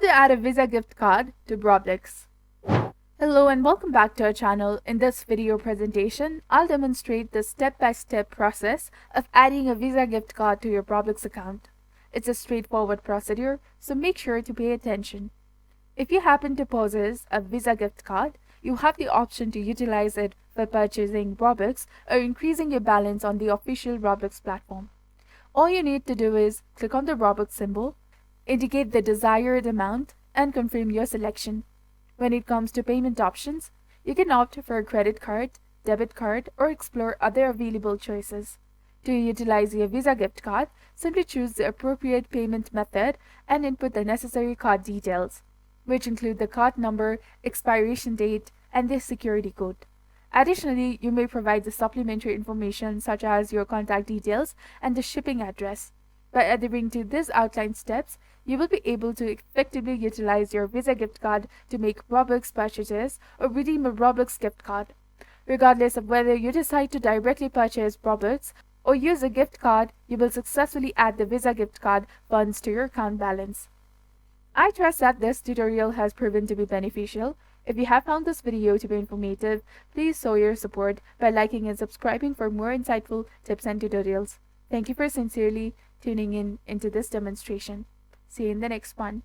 to add a Visa gift card to Roblox. Hello and welcome back to our channel. In this video presentation, I'll demonstrate the step-by-step process of adding a Visa gift card to your Roblox account. It's a straightforward procedure, so make sure to pay attention. If you happen to possess a Visa gift card, you have the option to utilize it for purchasing Robux or increasing your balance on the official Roblox platform. All you need to do is click on the Robux symbol, indicate the desired amount, and confirm your selection. When it comes to payment options, you can opt for a credit card, debit card, or explore other available choices. To utilize your Visa gift card, simply choose the appropriate payment method and input the necessary card details, which include the card number, expiration date, and the security code. Additionally, you may provide the supplementary information such as your contact details and the shipping address. By adhering to these outlined steps, you will be able to effectively utilize your Visa gift card to make Robux purchases or redeem a Robux gift card. Regardless of whether you decide to directly purchase Robux or use a gift card, you will successfully add the Visa gift card funds to your account balance. I trust that this tutorial has proven to be beneficial. If you have found this video to be informative, please show your support by liking and subscribing for more insightful tips and tutorials. Thank you for sincerely tuning in into this demonstration. See you in the next one.